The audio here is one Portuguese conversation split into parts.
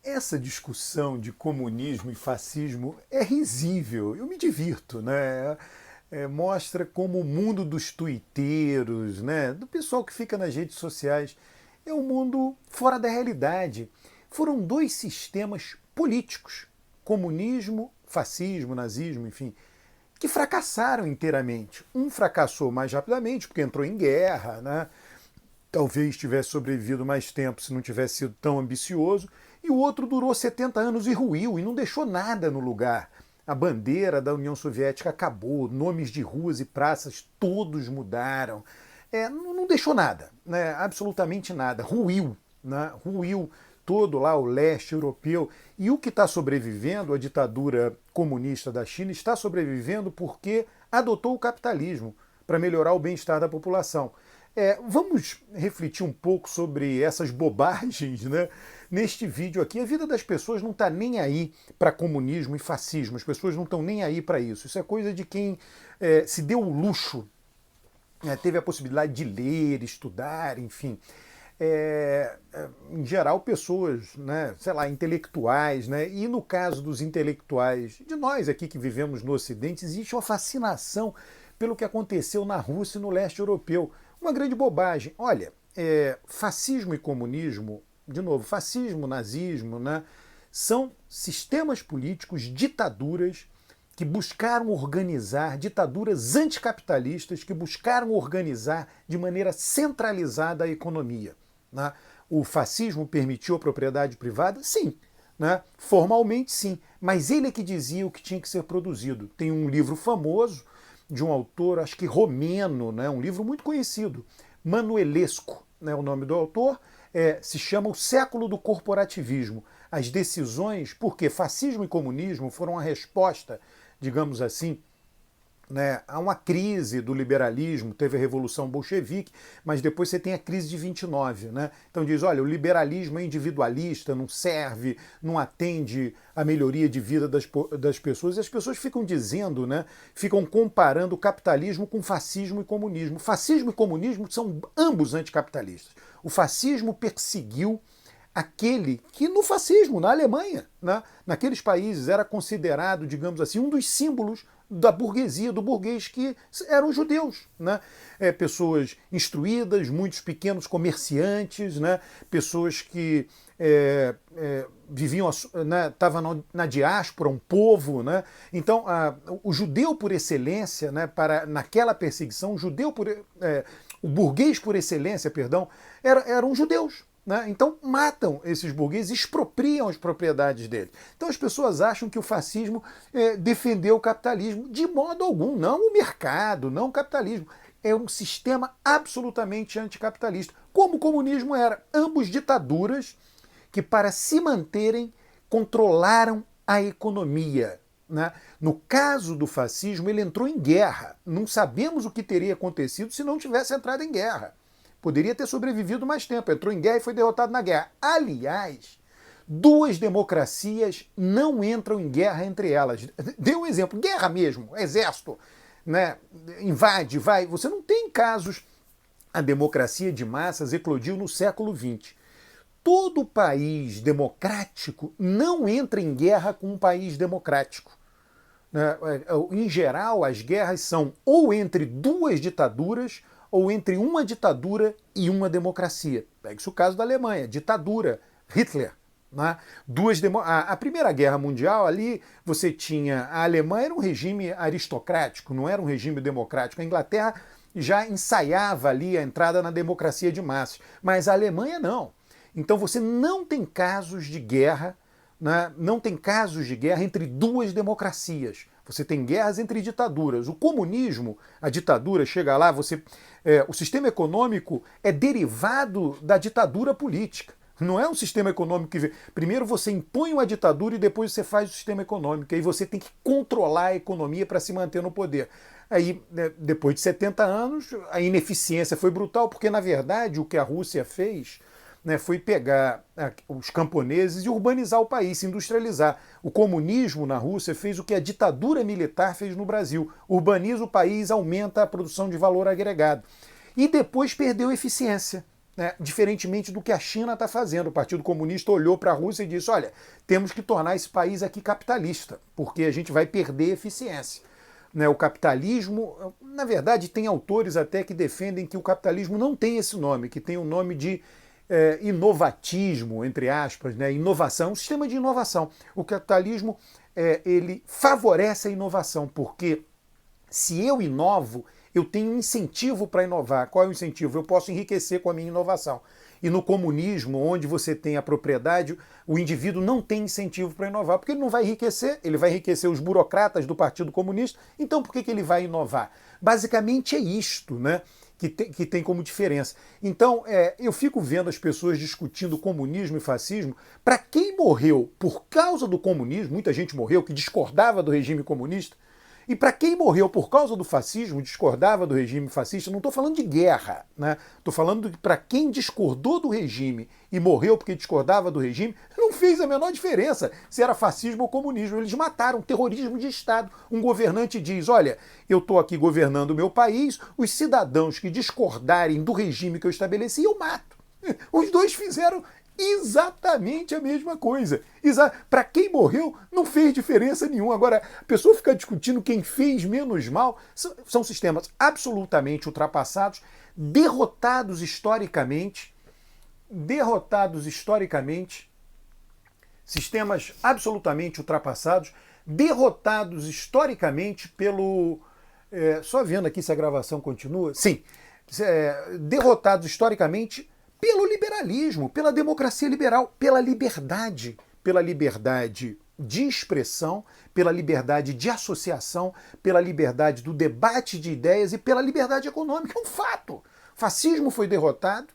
Essa discussão de comunismo e fascismo é risível. Eu me divirto, né? Mostra como o mundo dos tuiteiros, né? Do pessoal que fica nas redes sociais, é um mundo fora da realidade. Foram dois sistemas políticos, comunismo, fascismo, nazismo, enfim, que fracassaram inteiramente. Um fracassou mais rapidamente porque entrou em guerra, né? Talvez tivesse sobrevivido mais tempo se não tivesse sido tão ambicioso, e o outro durou 70 anos e ruiu e não deixou nada no lugar. A bandeira da União Soviética acabou, nomes de ruas e praças todos mudaram. Não deixou nada, né? Absolutamente nada. Ruiu, né? Ruiu todo lá o leste europeu. E o que está sobrevivendo, a ditadura comunista da China, está sobrevivendo porque adotou o capitalismo para melhorar o bem-estar da população. Vamos refletir um pouco sobre essas bobagens, né? Neste vídeo aqui. A vida das pessoas não está nem aí para comunismo e fascismo, as pessoas não estão nem aí para isso. Isso é coisa de quem se deu o luxo, teve a possibilidade de ler, estudar, enfim. Em geral, pessoas, né, sei lá, intelectuais, né? E no caso dos intelectuais, de nós aqui que vivemos no Ocidente, existe uma fascinação pelo que aconteceu na Rússia e no leste europeu. Uma grande bobagem. Olha, fascismo e comunismo, de novo, fascismo, nazismo, né, são sistemas políticos, ditaduras que buscaram organizar, ditaduras anticapitalistas que buscaram organizar de maneira centralizada a economia. Né? O fascismo permitiu a propriedade privada? Sim. Né? Formalmente, sim. Mas ele é que dizia o que tinha que ser produzido. Tem um livro famoso de um autor, acho que romeno, né? Um livro muito conhecido, Manuelescu, né? O nome do autor, se chama O Século do Corporativismo. As decisões, porque fascismo e comunismo foram a resposta, digamos assim, né, há uma crise do liberalismo, teve a Revolução Bolchevique, mas depois você tem a crise de 29. Né? Então diz, olha, o liberalismo é individualista, não serve, não atende à melhoria de vida das pessoas, e as pessoas ficam dizendo, né, ficam comparando o capitalismo com fascismo e comunismo. Fascismo e comunismo são ambos anticapitalistas. O fascismo perseguiu aquele que no fascismo, na Alemanha, né, naqueles países, era considerado, digamos assim, um dos símbolos da burguesia, do burguês, que eram judeus. Né? Pessoas instruídas, muitos pequenos comerciantes, né? Pessoas que viviam, né, estavam na diáspora, um povo. Né? Então, o judeu por excelência, né, naquela perseguição, o burguês por excelência, perdão, eram judeus. Né? Então matam esses burgueses, expropriam as propriedades deles. Então as pessoas acham que o fascismo defendeu o capitalismo. De modo algum, não o mercado, não o capitalismo. É um sistema absolutamente anticapitalista, como o comunismo era. Ambos ditaduras que, para se manterem, controlaram a economia. Né? No caso do fascismo, ele entrou em guerra. Não sabemos o que teria acontecido se não tivesse entrado em guerra. Poderia ter sobrevivido mais tempo, entrou em guerra e foi derrotado na guerra. Aliás, duas democracias não entram em guerra entre elas. Dê um exemplo, guerra mesmo, exército, né, invade, vai. Você não tem casos. A democracia de massas eclodiu no século XX. Todo país democrático não entra em guerra com um país democrático. Em geral, as guerras são ou entre duas ditaduras ou entre uma ditadura e uma democracia. Pega-se o caso da Alemanha, ditadura, Hitler. Né? A Primeira Guerra Mundial, ali você tinha... A Alemanha era um regime aristocrático, não era um regime democrático. A Inglaterra já ensaiava ali a entrada na democracia de massas, mas a Alemanha não. Então você não tem casos de guerra, né? Não tem casos de guerra entre duas democracias. Você tem guerras entre ditaduras. O comunismo, a ditadura, chega lá, o sistema econômico é derivado da ditadura política. Não é um sistema econômico que... Primeiro você impõe uma ditadura e depois você faz o sistema econômico. Aí você tem que controlar a economia para se manter no poder. Aí, depois de 70 anos, a ineficiência foi brutal, porque, na verdade, o que a Rússia fez... foi pegar os camponeses e urbanizar o país, se industrializar. O comunismo na Rússia fez o que a ditadura militar fez no Brasil. Urbaniza o país, aumenta a produção de valor agregado. E depois perdeu eficiência. né? Diferentemente do que a China está fazendo. O Partido Comunista olhou para a Rússia e disse, olha, temos que tornar esse país aqui capitalista, porque a gente vai perder eficiência. Né? O capitalismo, na verdade, tem autores até que defendem que o capitalismo não tem esse nome, que tem o nome de inovatismo, entre aspas, né? Inovação, um sistema de inovação. O capitalismo ele favorece a inovação, porque se eu inovo, eu tenho um incentivo para inovar. Qual é o incentivo? Eu posso enriquecer com a minha inovação. E no comunismo, onde você tem a propriedade, o indivíduo não tem incentivo para inovar, porque ele não vai enriquecer, ele vai enriquecer os burocratas do Partido Comunista, então por que ele vai inovar? Basicamente é isto, né? Que tem como diferença. Então, eu fico vendo as pessoas discutindo comunismo e fascismo. Para quem morreu por causa do comunismo, muita gente morreu que discordava do regime comunista, e para quem morreu por causa do fascismo, discordava do regime fascista, não estou falando de guerra, né? Estou falando para quem discordou do regime e morreu porque discordava do regime, não fez a menor diferença se era fascismo ou comunismo. Eles mataram, terrorismo de Estado. Um governante diz, olha, eu estou aqui governando o meu país, os cidadãos que discordarem do regime que eu estabeleci, eu mato. Os dois fizeram exatamente a mesma coisa. Para quem morreu, não fez diferença nenhuma. Agora, a pessoa fica discutindo quem fez menos mal. São sistemas absolutamente ultrapassados, derrotados historicamente, sistemas absolutamente ultrapassados, derrotados historicamente pelo... só vendo aqui se a gravação continua. Sim, derrotados historicamente pelo liberalismo, pela democracia liberal, pela liberdade de expressão, pela liberdade de associação, pela liberdade do debate de ideias e pela liberdade econômica. É um fato. O fascismo foi derrotado,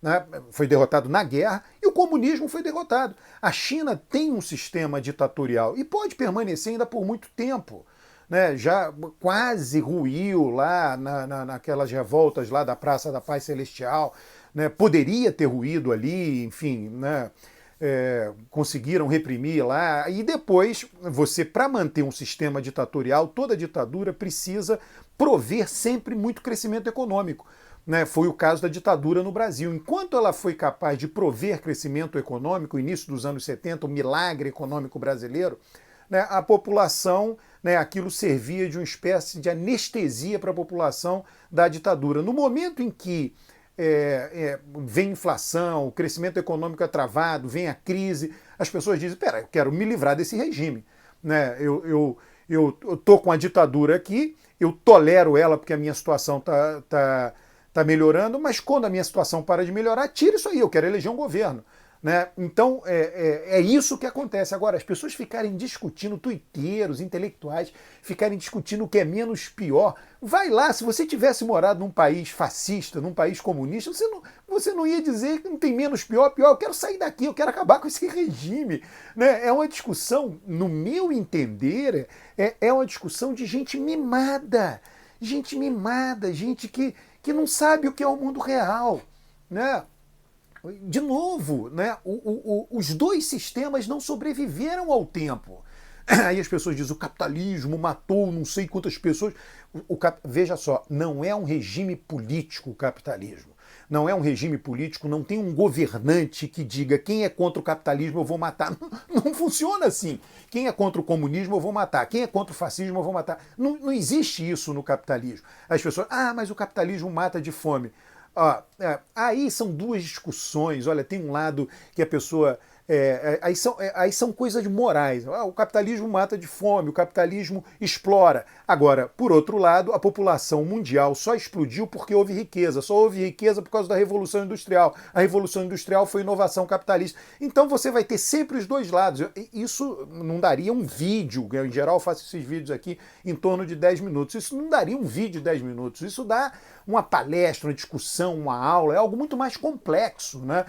né? Foi derrotado na guerra, e o comunismo foi derrotado. A China tem um sistema ditatorial e pode permanecer ainda por muito tempo. Né, já quase ruiu lá naquelas revoltas lá da Praça da Paz Celestial, né, poderia ter ruído ali, enfim, né, conseguiram reprimir lá, e depois você, para manter um sistema ditatorial, toda ditadura precisa prover sempre muito crescimento econômico. Né, foi o caso da ditadura no Brasil. Enquanto ela foi capaz de prover crescimento econômico, início dos anos 70, o milagre econômico brasileiro, né, a população, né, aquilo servia de uma espécie de anestesia para a população da ditadura. No momento em que vem inflação, o crescimento econômico é travado, vem a crise, as pessoas dizem, pera, eu quero me livrar desse regime. Né, eu estou com a ditadura aqui, eu tolero ela porque a minha situação tá melhorando, mas quando a minha situação para de melhorar, tira isso aí, eu quero eleger um governo. Né? Então, é isso que acontece. Agora, as pessoas ficarem discutindo, tuiteiros, intelectuais, ficarem discutindo o que é menos pior. Vai lá, se você tivesse morado num país fascista, num país comunista, você não ia dizer que não tem menos pior, eu quero sair daqui, eu quero acabar com esse regime. Né? É uma discussão, no meu entender, é uma discussão de gente mimada, gente que não sabe o que é o mundo real. Né? De novo, né, os dois sistemas não sobreviveram ao tempo. Aí as pessoas dizem, o capitalismo matou não sei quantas pessoas. Veja só, não é um regime político o capitalismo. Não é um regime político, não tem um governante que diga quem é contra o capitalismo eu vou matar. Não funciona assim. Quem é contra o comunismo eu vou matar. Quem é contra o fascismo eu vou matar. Não existe isso no capitalismo. As pessoas, mas o capitalismo mata de fome. Aí são duas discussões. Olha, tem um lado que a pessoa... aí são coisas morais. O capitalismo mata de fome, o capitalismo explora. Agora, por outro lado, a população mundial só explodiu porque houve riqueza. Só houve riqueza por causa da Revolução Industrial. A Revolução Industrial foi inovação capitalista. Então você vai ter sempre os dois lados. Isso não daria um vídeo. Eu, em geral, faço esses vídeos aqui em torno de 10 minutos. Isso não daria um vídeo de 10 minutos. Isso dá uma palestra, uma discussão, uma aula. É algo muito mais complexo, né?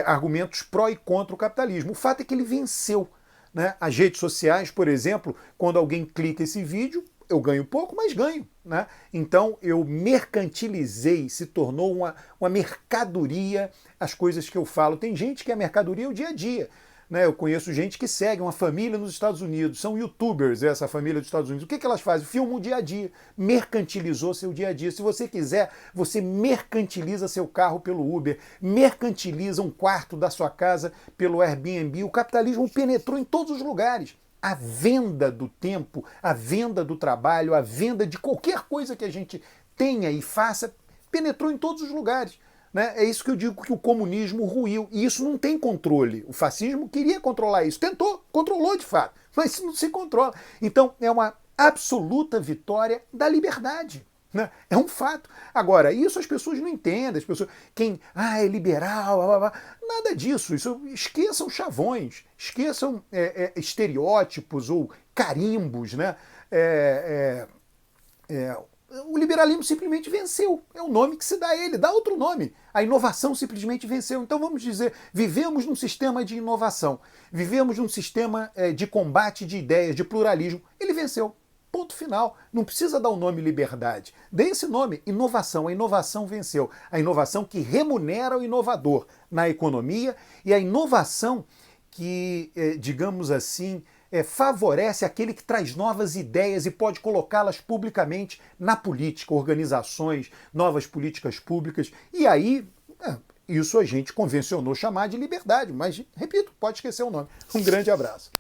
Argumentos pró e contra o capitalismo. O fato é que ele venceu. Né? As redes sociais, por exemplo, quando alguém clica esse vídeo, eu ganho pouco, mas ganho. Né? Então eu mercantilizei, se tornou uma mercadoria as coisas que eu falo. Tem gente que a mercadoria é o dia a dia. né? Eu conheço gente que segue uma família nos Estados Unidos, são youtubers, essa família dos Estados Unidos. O que elas fazem? Filmam o dia a dia, mercantilizou seu dia a dia. Se você quiser, você mercantiliza seu carro pelo Uber, mercantiliza um quarto da sua casa pelo Airbnb. O capitalismo penetrou em todos os lugares. A venda do tempo, a venda do trabalho, a venda de qualquer coisa que a gente tenha e faça, penetrou em todos os lugares. Né? É isso que eu digo que o comunismo ruiu. E isso não tem controle. O fascismo queria controlar isso. Tentou, controlou de fato, mas isso não se controla. Então é uma absoluta vitória da liberdade. Né? É um fato. Agora, isso as pessoas não entendem. As pessoas, quem é liberal, blá, blá, blá. Nada disso. Isso, esqueçam chavões, esqueçam estereótipos ou carimbos. Né? O liberalismo simplesmente venceu. É o nome que se dá a ele, dá outro nome. A inovação simplesmente venceu. Então vamos dizer, vivemos num sistema de inovação, vivemos num sistema de combate de ideias, de pluralismo. Ele venceu. Ponto final. Não precisa dar o nome liberdade. Dê esse nome, inovação. A inovação venceu. A inovação que remunera o inovador na economia e a inovação que, digamos assim, favorece aquele que traz novas ideias e pode colocá-las publicamente na política, organizações, novas políticas públicas. E aí, isso a gente convencionou chamar de liberdade, mas, repito, pode esquecer o nome. Um grande abraço.